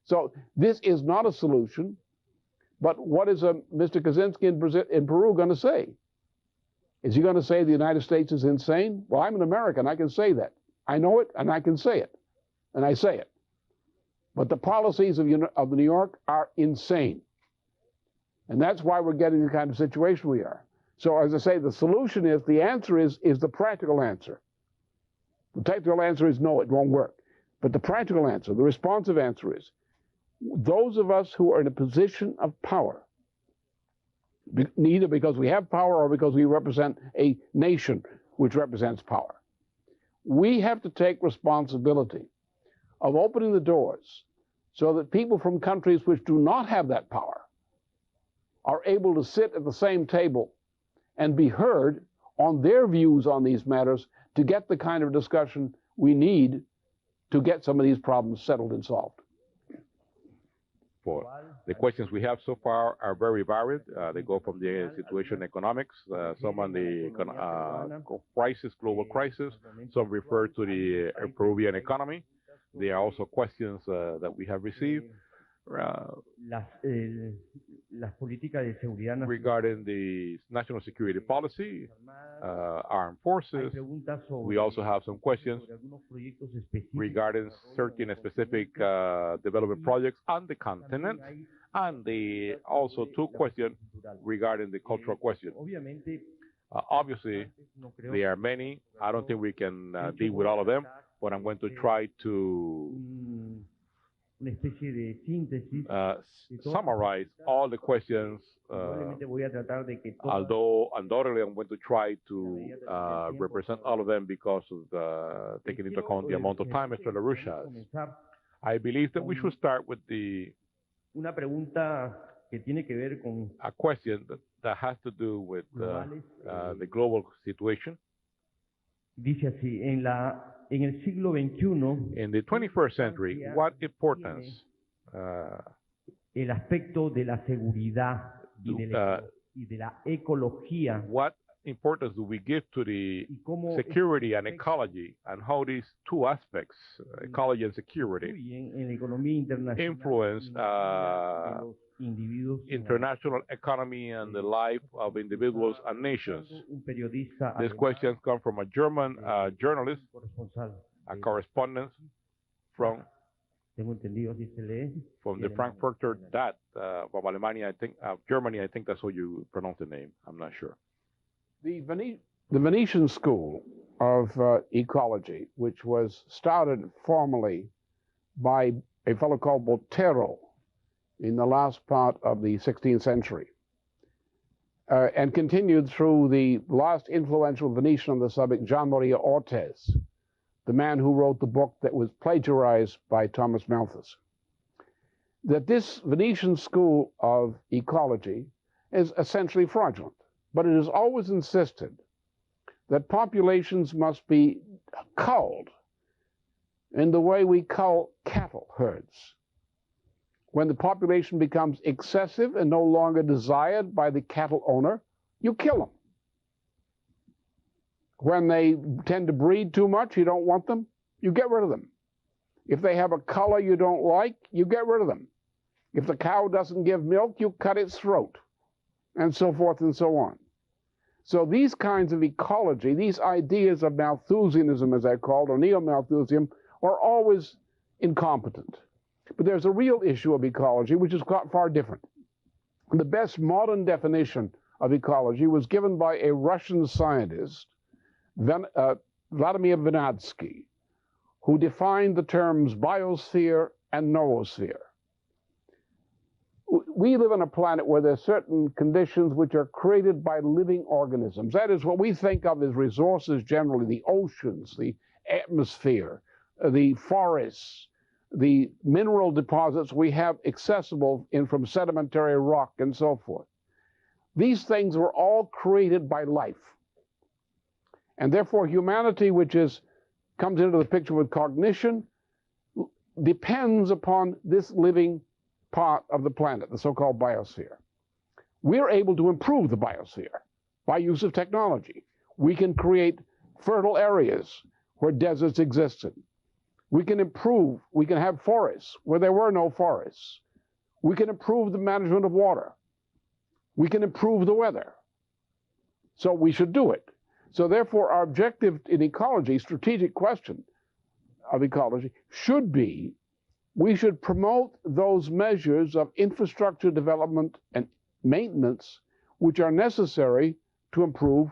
So this is not a solution, but what is Mr. Kaczynski in Peru going to say? Is he going to say the United States is insane? Well, I'm an American, I can say that. I know it and I can say it, and I say it. But the policies of New York are insane. And that's why we're getting the kind of situation we are. So as I say, the solution is, the answer is the practical answer. The technical answer is no, it won't work. But the practical answer, the responsive answer is, those of us who are in a position of power, neither because we have power or because we represent a nation which represents power, we have to take responsibility of opening the doors so that people from countries which do not have that power are able to sit at the same table and be heard on their views on these matters to get the kind of discussion we need to get some of these problems settled and solved. The questions we have so far are very varied. They go from the situation economics, some on the crisis, global crisis, some refer to the Peruvian economy. There are also questions that we have received regarding the national security policy, armed forces. We also have some questions regarding certain specific development projects on the continent, and also two questions regarding the cultural question. Obviously, there are many. I don't think we can deal with all of them, but I'm going to try to summarize all the questions, although undoubtedly I'm going to try to represent all of them because of taking into account the amount of time Mr. LaRouche has. I believe that we should start with a question that has to do with the global situation. In the 21st century, what importance what importance do we give to the security and ecology, and how these two aspects, ecology and security, influence international economy and the life of individuals and nations? These questions come from a German journalist, a correspondent from the Frankfurter Dat of Alemania, I think, Germany, I think that's how you pronounce the name. I'm not sure. The Venetian School of Ecology, which was started formally by a fellow called Botero in the last part of the 16th century, and continued through the last influential Venetian on the subject, Gian Maria Ortiz, the man who wrote the book that was plagiarized by Thomas Malthus. That this Venetian School of Ecology is essentially fraudulent, but it has always insisted that populations must be culled in the way we cull cattle herds. When the population becomes excessive and no longer desired by the cattle owner, you kill them. When they tend to breed too much, you don't want them, you get rid of them. If they have a color you don't like, you get rid of them. If the cow doesn't give milk, you cut its throat, and so forth and so on. So these kinds of ecology, these ideas of Malthusianism, as they're called, or neo-Malthusian, are always incompetent. But there's a real issue of ecology, which is far different. The best modern definition of ecology was given by a Russian scientist, Vladimir Vernadsky, who defined the terms biosphere and noosphere. We live on a planet where there are certain conditions which are created by living organisms. That is what we think of as resources generally, the oceans, the atmosphere, the forests, the mineral deposits we have accessible from sedimentary rock and so forth. These things were all created by life. And therefore, humanity, which comes into the picture with cognition, depends upon this living part of the planet, the so-called biosphere. We're able to improve the biosphere by use of technology. We can create fertile areas where deserts existed. We can have forests where there were no forests. We can improve the management of water. We can improve the weather. So we should do it. So therefore, our objective in ecology, strategic question of ecology, should be we should promote those measures of infrastructure development and maintenance which are necessary to improve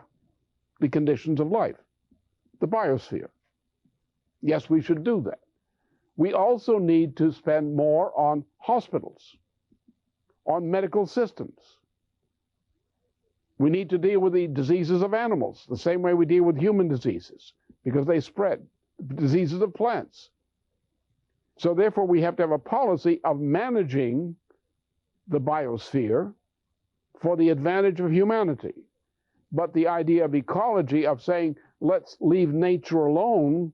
the conditions of life, the biosphere. Yes, we should do that. We also need to spend more on hospitals, on medical systems. We need to deal with the diseases of animals the same way we deal with human diseases, because they spread, diseases of plants. So therefore, we have to have a policy of managing the biosphere for the advantage of humanity. But the idea of ecology, of saying, let's leave nature alone,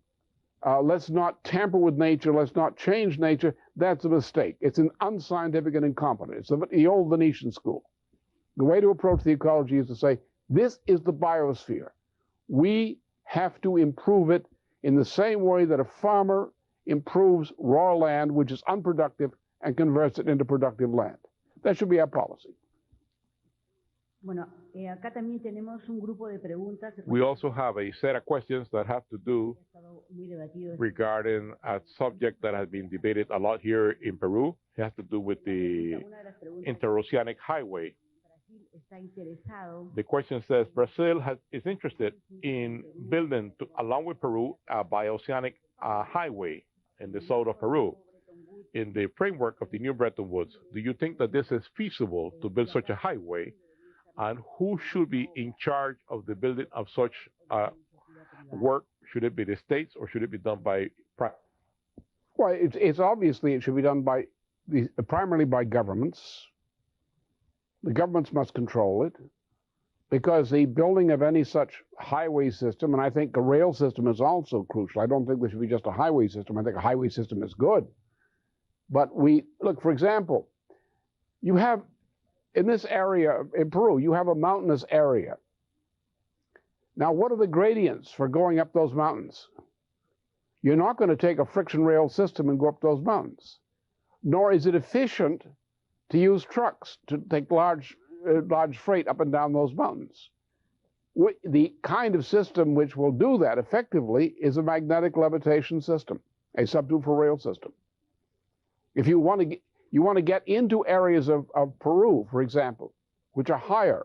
let's not tamper with nature, let's not change nature, that's a mistake. It's an unscientific and incompetent. It's the old Venetian school. The way to approach the ecology is to say, this is the biosphere. We have to improve it in the same way that a farmer improves raw land, which is unproductive, and converts it into productive land. That should be our policy. We also have a set of questions that have to do regarding a subject that has been debated a lot here in Peru. It has to do with the interoceanic highway. The question says, Brazil is interested in building, along with Peru, a bioceanic highway in the south of Peru. In the framework of the new Bretton Woods, do you think that this is feasible to build such a highway? And who should be in charge of the building of such work? Should it be the states or should it be done by private? Well, it's obviously it should be done by primarily by governments. The governments must control it, because the building of any such highway system, and I think a rail system is also crucial. I don't think there should be just a highway system. I think a highway system is good. But look, for example, you have, in this area in Peru, you have a mountainous area. Now, what are the gradients for going up those mountains? You're not going to take a friction rail system and go up those mountains. Nor is it efficient to use trucks to take large freight up and down those mountains. The kind of system which will do that effectively is a magnetic levitation system, a substitute for rail system. If you want to get into areas of Peru, for example, which are higher,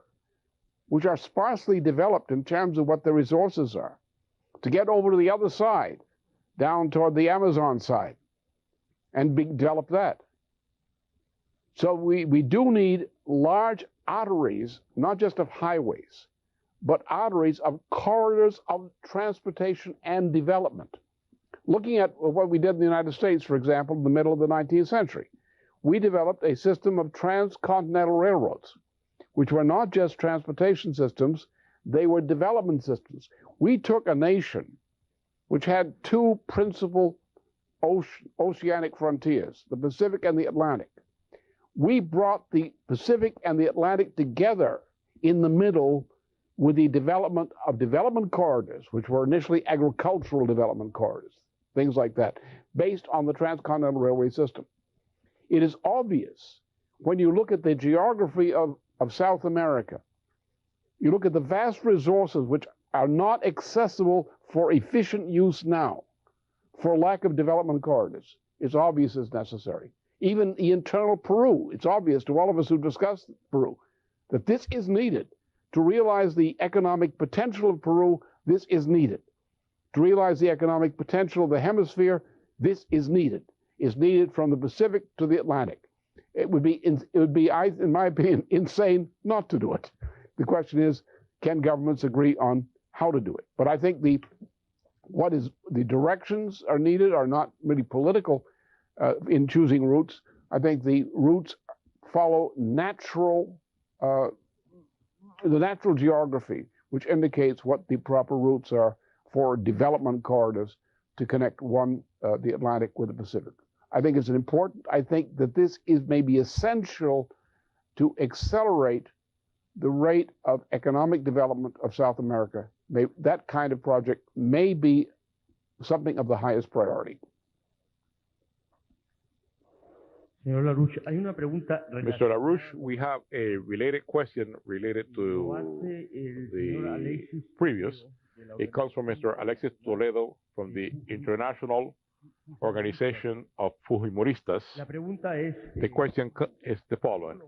which are sparsely developed in terms of what the resources are, to get over to the other side, down toward the Amazon side, and develop that. So we do need large arteries, not just of highways, but arteries of corridors of transportation and development. Looking at what we did in the United States, for example, in the middle of the 19th century, we developed a system of transcontinental railroads, which were not just transportation systems, they were development systems. We took a nation which had two principal oceanic frontiers, the Pacific and the Atlantic. We brought the Pacific and the Atlantic together in the middle with the development of development corridors, which were initially agricultural development corridors, things like that, based on the transcontinental railway system. It is obvious when you look at the geography of South America, you look at the vast resources which are not accessible for efficient use now, for lack of development corridors. It's obvious it's necessary. Even the internal Peru, it's obvious to all of us who discuss Peru that this is needed. To realize the economic potential of Peru, this is needed. To realize the economic potential of the hemisphere, this is needed. It's needed from the Pacific to the Atlantic. It would be, in my opinion, insane not to do it. The question is, can governments agree on how to do it? But I think the directions are needed are not really political. in choosing routes. I think the routes follow the natural geography, which indicates what the proper routes are for development corridors to connect the Atlantic with the Pacific. I think it's important. I think that this is maybe essential to accelerate the rate of economic development of South America. That kind of project may be something of the highest priority. Señor LaRouche, hay una pregunta Mr. LaRouche, we have a related question related to the previous. It comes from Mr. Alexis Toledo from the International Organization of Fujimoristas. La pregunta es, The question is the following.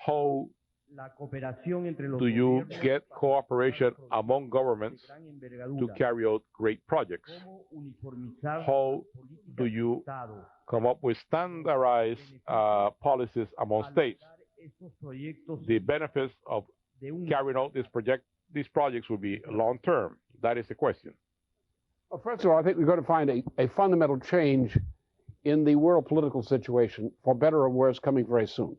How la cooperación entre los do you gobiernos get cooperation among governments de gran to envergadura, carry out great projects? cómo uniformizar How las políticas do del you Estado come up with standardized policies among al states? lograr estos proyectos The benefits of de un carrying out these projects will be long term. That is the question. Well, first of all, I think we're going to find a fundamental change in the world political situation, for better or worse, coming very soon.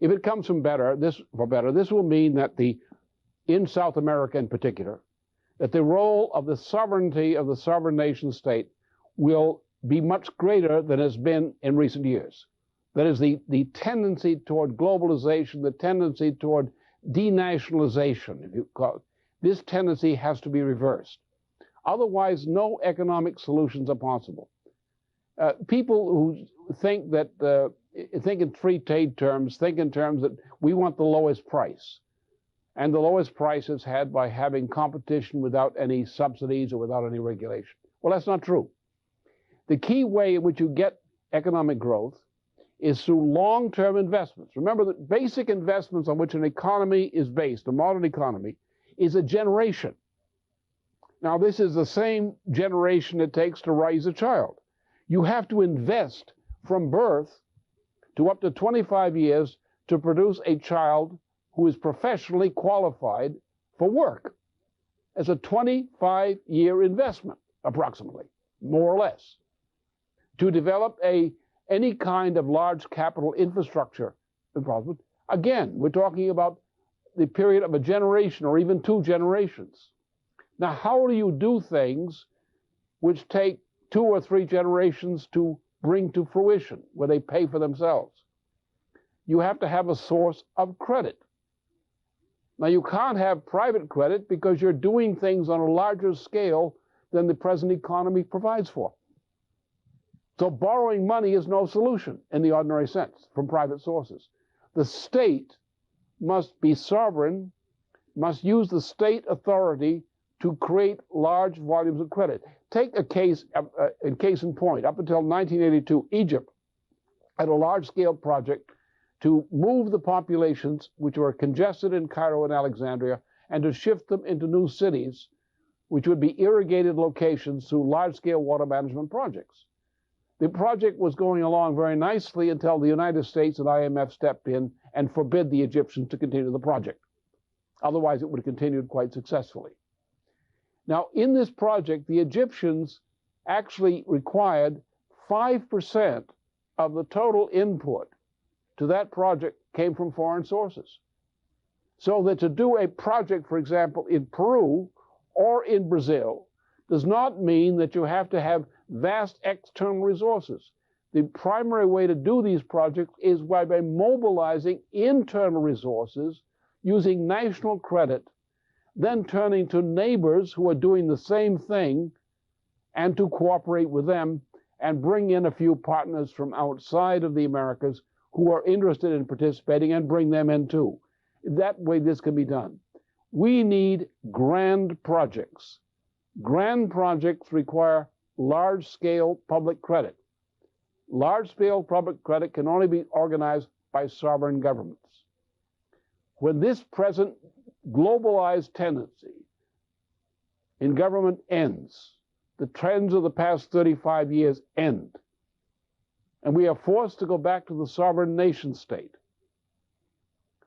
If it comes for better, this will mean that in South America in particular, that the role of the sovereignty of the sovereign nation state will be much greater than has been in recent years. That is, the tendency toward globalization, the tendency toward denationalization, if you call it, this tendency has to be reversed. Otherwise, no economic solutions are possible. People who think in free trade terms, think in terms that we want the lowest price. And the lowest price is had by having competition without any subsidies or without any regulation. Well, that's not true. The key way in which you get economic growth is through long-term investments. Remember that basic investments on which an economy is based, a modern economy, is a generation. Now, this is the same generation it takes to raise a child. You have to invest from birth to up to 25 years to produce a child who is professionally qualified for work. It's a 25-year investment, approximately, more or less, to develop any kind of large capital infrastructure investment. Again, we're talking about the period of a generation or even 2 generations. Now, how do you do things which take 2 or 3 generations to bring to fruition, where they pay for themselves? You have to have a source of credit. Now, you can't have private credit because you're doing things on a larger scale than the present economy provides for. So borrowing money is no solution in the ordinary sense from private sources. The state must be sovereign, must use the state authority to create large volumes of credit. Take a case in point. Up until 1982, Egypt had a large-scale project to move the populations which were congested in Cairo and Alexandria and to shift them into new cities, which would be irrigated locations through large-scale water management projects. The project was going along very nicely until the United States and IMF stepped in and forbid the Egyptians to continue the project. Otherwise, it would have continued quite successfully. Now, in this project, the Egyptians actually required 5% of the total input to that project came from foreign sources. So that to do a project, for example, in Peru or in Brazil, does not mean that you have to have vast external resources. The primary way to do these projects is by mobilizing internal resources, using national credit, then turning to neighbors who are doing the same thing and to cooperate with them and bring in a few partners from outside of the Americas who are interested in participating and bring them in too. That way this can be done. We need grand projects. Grand projects require large-scale public credit. Large-scale public credit can only be organized by sovereign governments. When this present globalized tendency in government ends, the trends of the past 35 years end, and we are forced to go back to the sovereign nation state.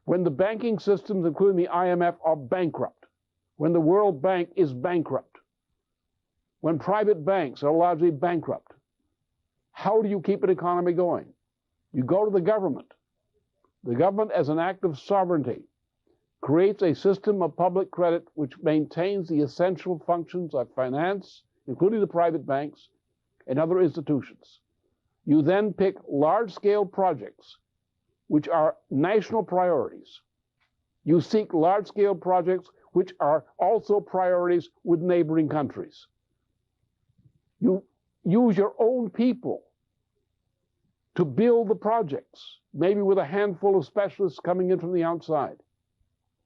When the banking systems, including the IMF, are bankrupt, when the World Bank is bankrupt, when private banks are largely bankrupt, How do you keep an economy going? You go to the government. The government, as an act of sovereignty, creates a system of public credit which maintains the essential functions of finance, including the private banks and other institutions. You then pick large-scale projects which are national priorities. You seek large-scale projects which are also priorities with neighboring countries. You use your own people to build the projects, maybe with a handful of specialists coming in from the outside.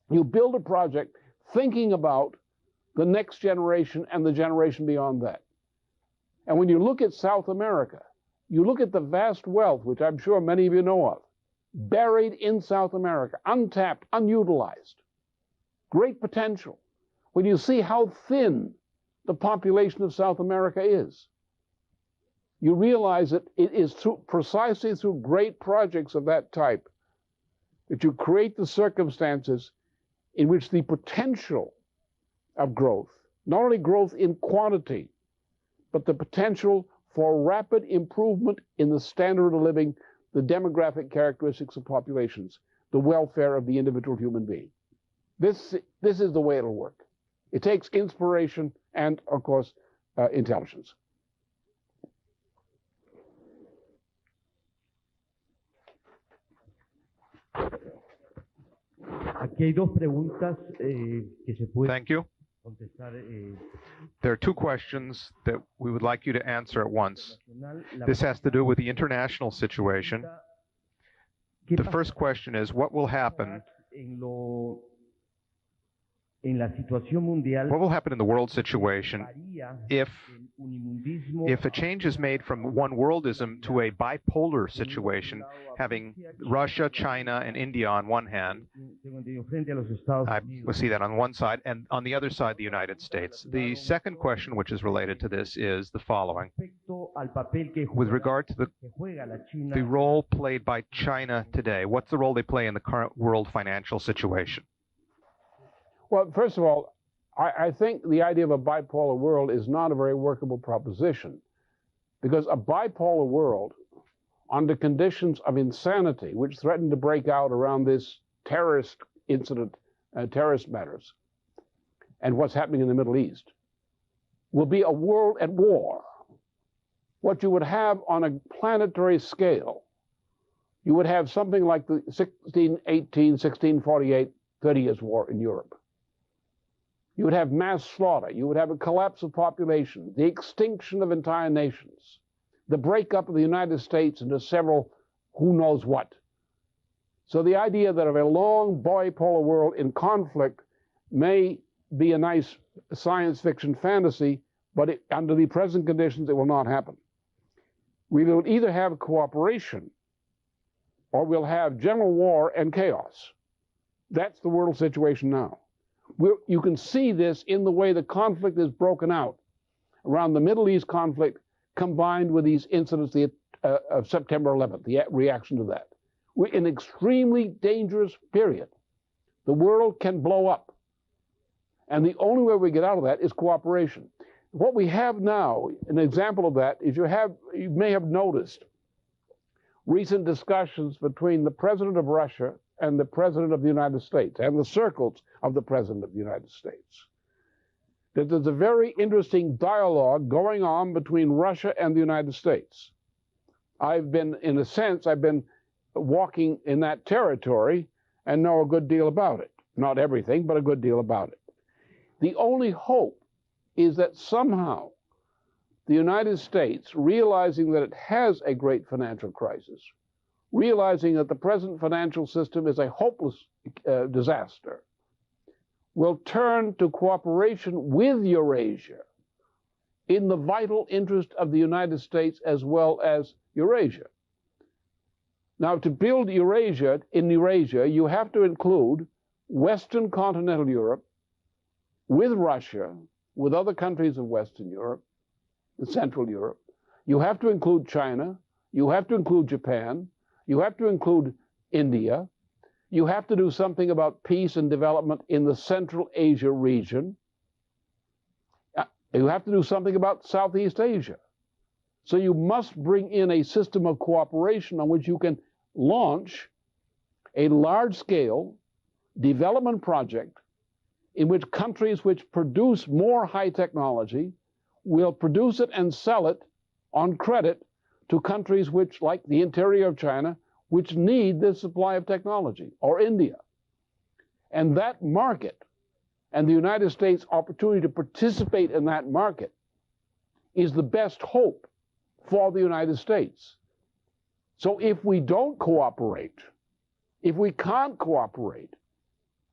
You build a project thinking about the next generation and the generation beyond that. And when you look at South America, you look at the vast wealth, which I'm sure many of you know of, buried in South America, untapped, unutilized, great potential. When you see how thin the population of South America is, you realize that it is precisely through great projects of that type that you create the circumstances in which the potential of growth, not only growth in quantity, but the potential for rapid improvement in the standard of living, the demographic characteristics of populations, the welfare of the individual human being. This is the way it'll work. It takes inspiration and, of course, intelligence. Aquí hay dos preguntas que se pueden Thank you. contestar. There are two questions that we would like you to answer at once. This has to do with the international situation. The first question is, what will happen? What will happen in the world situation if a change is made from one worldism to a bipolar situation, having Russia, China, and India on one hand? We see that on one side, and on the other side, the United States. The second question, which is related to this, is the following. With regard to the role played by China today, what's the role they play in the current world financial situation? Well, first of all, I think the idea of a bipolar world is not a very workable proposition, because a bipolar world, under conditions of insanity, which threaten to break out around this terrorist incident, terrorist matters, and what's happening in the Middle East, will be a world at war. What you would have on a planetary scale, you would have something like the 1618, 1648, 30 Years' War in Europe. You would have mass slaughter. You would have a collapse of population, the extinction of entire nations, the breakup of the United States into several who knows what. So the idea that of a long bipolar world in conflict may be a nice science fiction fantasy, but under the present conditions, it will not happen. We will either have cooperation or we'll have general war and chaos. That's the world situation now. You can see this in the way the conflict is broken out around the Middle East conflict, combined with these incidents of September 11th, the reaction to that. We're in an extremely dangerous period. The world can blow up. And the only way we get out of that is cooperation. What we have now, an example of that, is you may have noticed recent discussions between the president of Russia and the President of the United States, and the circles of the President of the United States. That there's a very interesting dialogue going on between Russia and the United States. In a sense, I've been walking in that territory and know a good deal about it. Not everything, but a good deal about it. The only hope is that somehow the United States, realizing that it has a great financial crisis, realizing that the present financial system is a hopeless disaster, will turn to cooperation with Eurasia in the vital interest of the United States as well as Eurasia. Now, to build Eurasia, you have to include Western continental Europe with Russia, with other countries of Western Europe, and Central Europe. You have to include China. You have to include Japan. You have to include India. You have to do something about peace and development in the Central Asia region. You have to do something about Southeast Asia. So you must bring in a system of cooperation on which you can launch a large-scale development project in which countries which produce more high technology will produce it and sell it on credit to countries which, like the interior of China, which need this supply of technology, or India. And that market, and the United States' opportunity to participate in that market, is the best hope for the United States. So if we don't cooperate, if we can't cooperate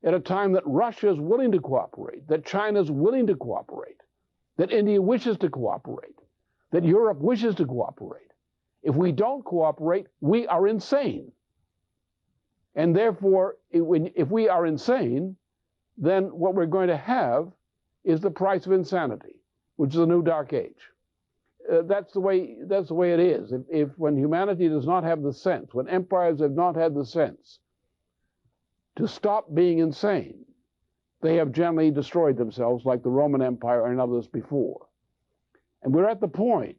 at a time that Russia is willing to cooperate, that China is willing to cooperate, that India wishes to cooperate, that Europe wishes to cooperate, if we don't cooperate, we are insane. And therefore, if we are insane, then what we're going to have is the price of insanity, which is a new dark age. That's the way it is. If when humanity does not have the sense, when empires have not had the sense to stop being insane, they have generally destroyed themselves, like the Roman Empire and others before. And we're at the point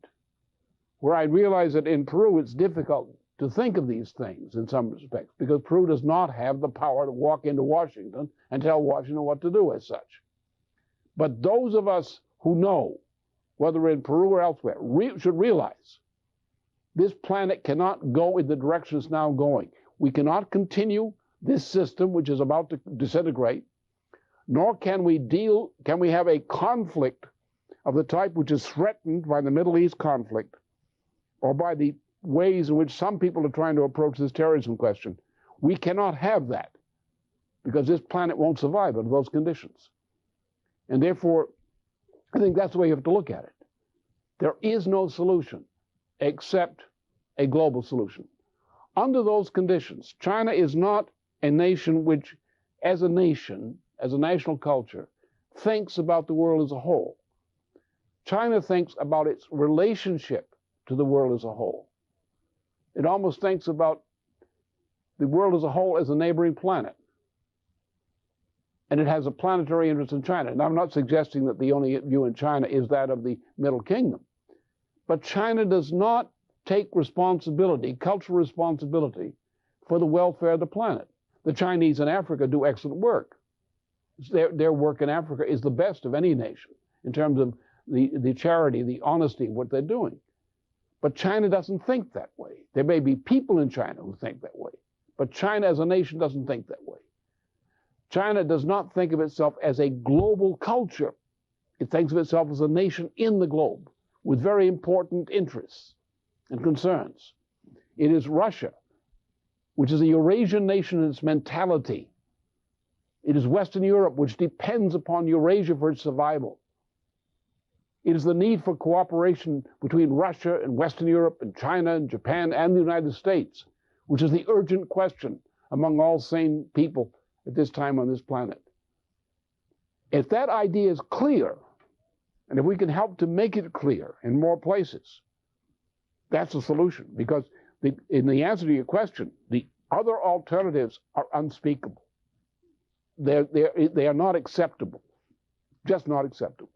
where I realize that in Peru it's difficult to think of these things in some respects, because Peru does not have the power to walk into Washington and tell Washington what to do as such. But those of us who know, whether in Peru or elsewhere, should realize this planet cannot go in the direction it's now going. We cannot continue this system, which is about to disintegrate, nor can we have a conflict of the type which is threatened by the Middle East conflict, or by the ways in which some people are trying to approach this terrorism question. We cannot have that, because this planet won't survive under those conditions. And therefore, I think that's the way you have to look at it. There is no solution except a global solution. Under those conditions, China is not a nation which, as a nation, as a national culture, thinks about the world as a whole. China thinks about its relationship to the world as a whole. It almost thinks about the world as a whole as a neighboring planet. And it has a planetary interest in China. And I'm not suggesting that the only view in China is that of the Middle Kingdom. But China does not take responsibility, cultural responsibility, for the welfare of the planet. The Chinese in Africa do excellent work. Their work in Africa is the best of any nation in terms of the charity, the honesty of what they're doing. But China doesn't think that way. There may be people in China who think that way, but China as a nation doesn't think that way. China does not think of itself as a global culture. It thinks of itself as a nation in the globe with very important interests and concerns. It is Russia, which is a Eurasian nation in its mentality. It is Western Europe, which depends upon Eurasia for its survival. It is the need for cooperation between Russia and Western Europe and China and Japan and the United States, which is the urgent question among all sane people at this time on this planet. If that idea is clear, and if we can help to make it clear in more places, that's a solution. Because in the answer to your question, the other alternatives are unspeakable. They are not acceptable, just not acceptable.